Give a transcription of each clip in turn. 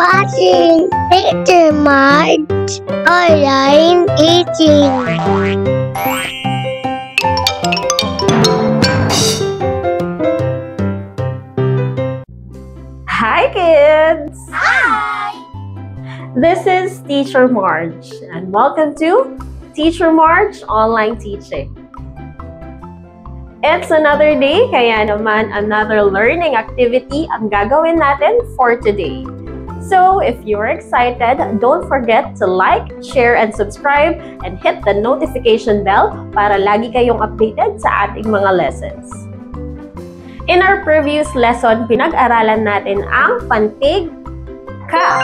watching Teacher Marge Online Teaching. Hi kids! Hi! This is Teacher Marge and welcome to Teacher Marge Online Teaching. It's another day, kaya naman another learning activity ang gagawin natin for today. So, if you're excited, don't forget to like, share, and subscribe and hit the notification bell para lagi kayong updated sa ating mga lessons. In our previous lesson, pinag-aralan natin ang pantig ka.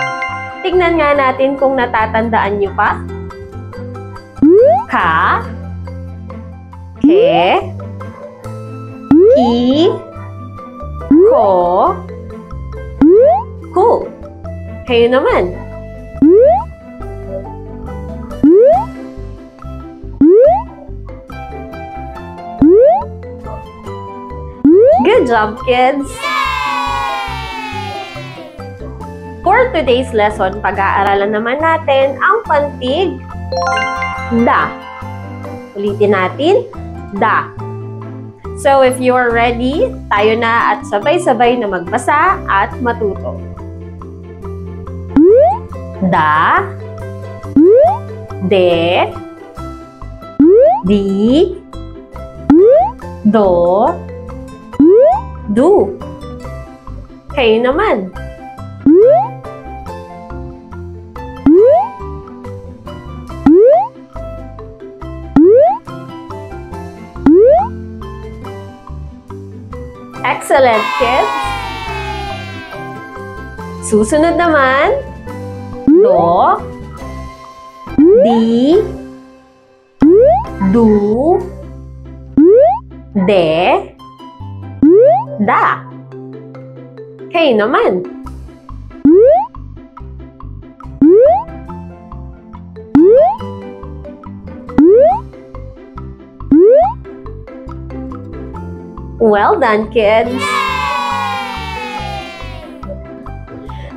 Tignan nga natin kung natatandaan nyo pa. Ka, ke, ki, ko, ku. Kayo naman. Good job, kids! For today's lesson, pag-aaralan naman natin ang pantig da. Ulitin natin, da. So, if you are ready, tayo na at sabay-sabay na magbasa at matuto. Da, de, di, do, du. Kayo naman. Excellent, kids! Susunod naman, do, di, du, de, da. Kayo naman. Well done, kids!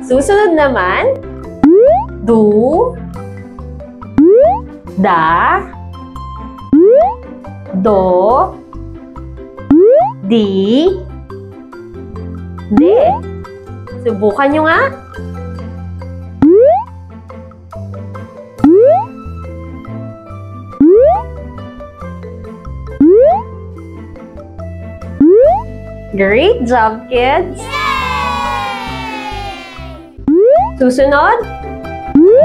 Susunod naman, du, da, do, di, de. Subukan nyo nga. Great job, kids! Susunod,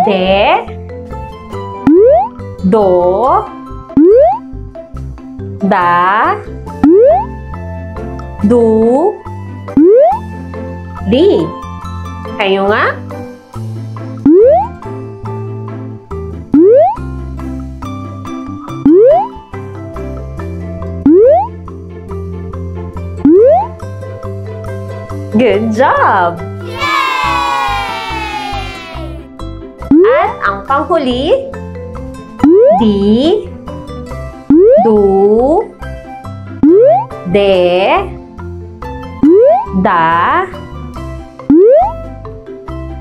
de, do, da, du, di. Kayo nga? Good job! At ang panghuli, di, du, de, da,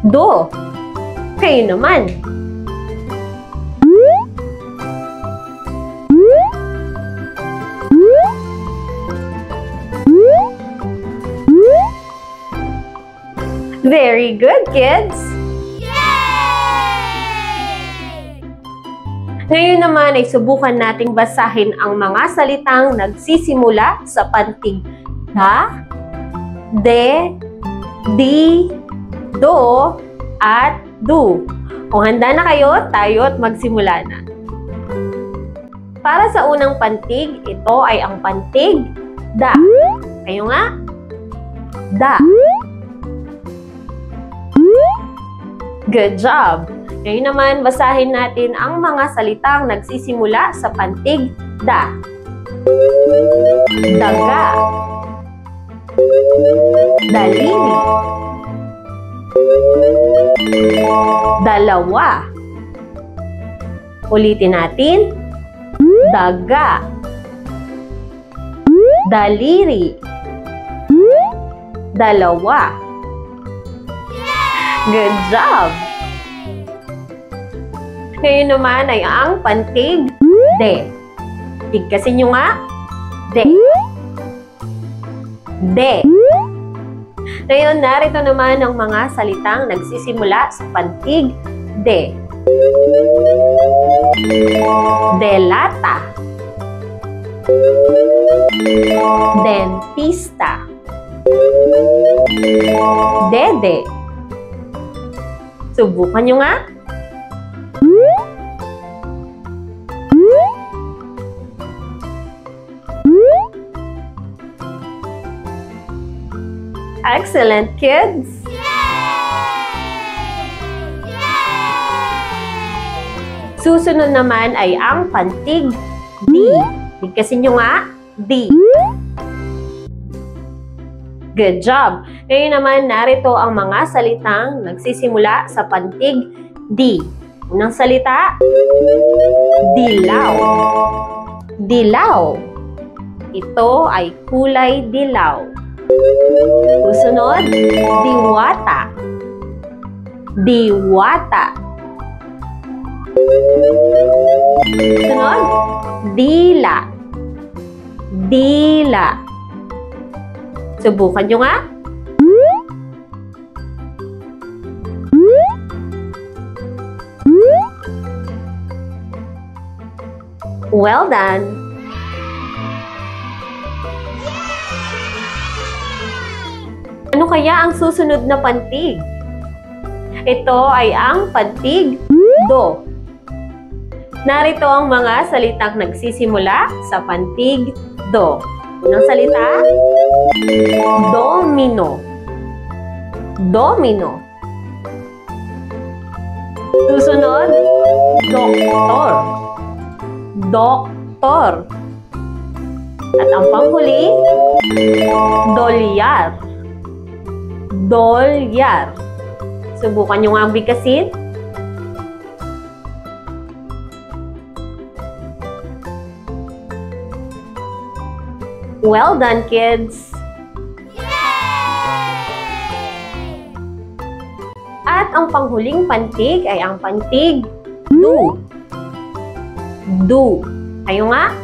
do. Kayo naman. Very good, kids! Ngayon naman ay subukan nating basahin ang mga salitang nagsisimula sa pantig da, de, di, do, at du. Kung handa na kayo, tayo't magsimula na. Para sa unang pantig, ito ay ang pantig da. Kayo nga? Da. Good job! Ngayon naman, basahin natin ang mga salitang nagsisimula sa pantig da. Daga, daliri, dalawa. Ulitin natin, daga, daliri, dalawa. Good job! Ngayon naman ay ang pantig de. Bigkasin nyo nga. De. De. Ngayon, narito naman ang mga salitang nagsisimula sa pantig de. Delata. Dentista. Dede. Subukan nyo nga. Excellent, kids! Susunod naman ay ang pantig di. Bigkasin nyo nga, di. Good job! Ngayon naman, narito ang mga salitang nagsisimula sa pantig di. Unang salita, dilaw. Dilaw. Ito ay kulay dilaw. Susunod, diwata. Diwata. Susunod, dila. Dila. Subukan nyo nga. Well done! Ano kaya ang susunod na pantig? Ito ay ang pantig do. Narito ang mga salitang nagsisimula sa pantig do. Unang salita, domino. Domino. Susunod, doktor. Doktor. At ang panghuli, dolyar. Dolyar. Subukan nyo nga ang bigkasin. Well done, kids! At ang panghuling pantig ay ang pantig do. Do. Kayo nga?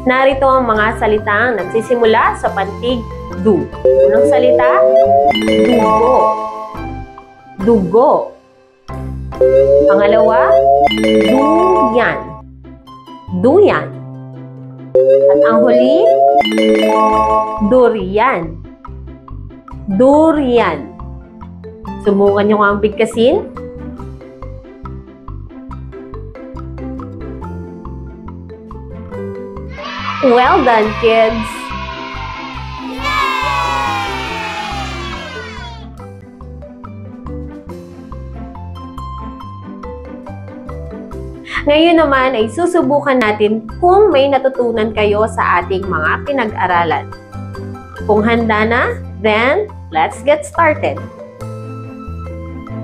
Narito ang mga salitang nagsisimula sa pantig do. Unang salita, dugo. Dugo. Pangalawa, duyan. Duyan. At ang huli, durian. Durian. Subukan nyo nga ang bigkasin. Well done, kids! Ngayon naman ay susubukan natin kung may natutunan kayo sa ating mga pinag-aralan. Kung handa na, then let's get started.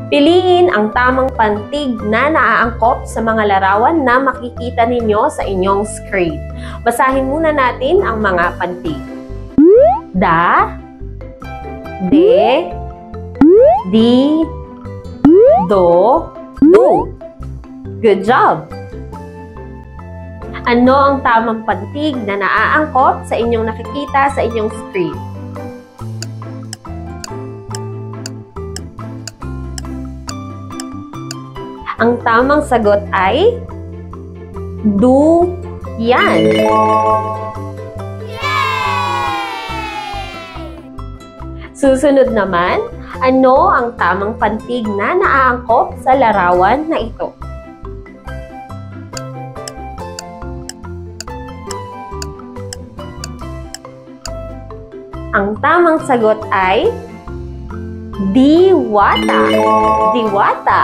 Piliin ang tamang pantig na naaangkop sa mga larawan na makikita ninyo sa inyong screen. Basahin muna natin ang mga pantig. Da, de, di, do, do. Good job! Ano ang tamang pantig na naaangkop sa inyong nakikita sa inyong screen? Ang tamang sagot ay duyan. Susunod naman, ano ang tamang pantig na naaangkop sa larawan na ito? Ang tamang sagot ay diwata. Diwata.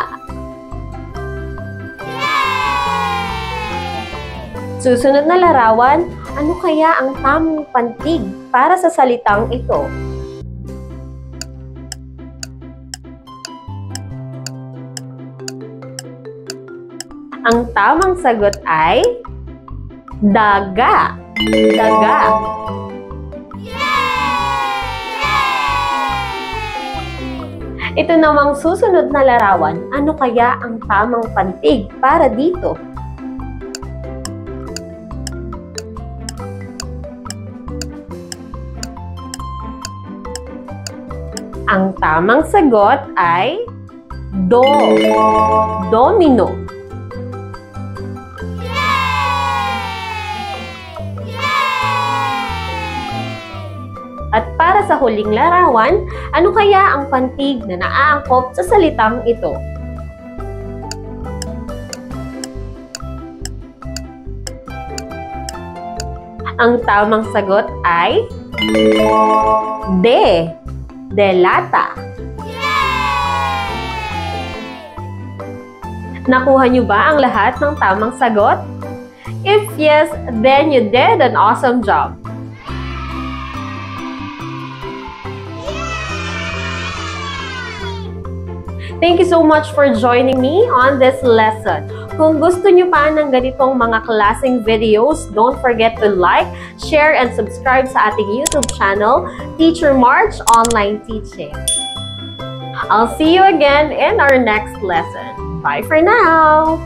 Susunod na larawan, ano kaya ang tamang pantig para sa salitang ito? Ang tamang sagot ay daga. Daga. Ito namang susunod na larawan, ano kaya ang tamang pantig para dito? Ang tamang sagot ay do, domino. At para sa huling larawan, ano kaya ang pantig na naaangkop sa salitang ito? Ang tamang sagot ay delata. Nakuha niyo ba ang lahat ng tamang sagot? If yes, then you did an awesome job. Thank you so much for joining me on this lesson. Kung gusto niyo pa ng ganitong mga klaseng videos, don't forget to like, share, and subscribe sa ating YouTube channel, Teacher March Online Teaching. I'll see you again in our next lesson. Bye for now!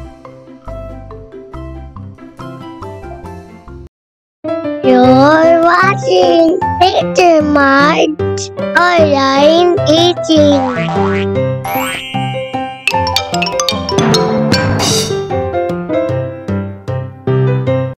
You're watching Teacher March Online Teaching.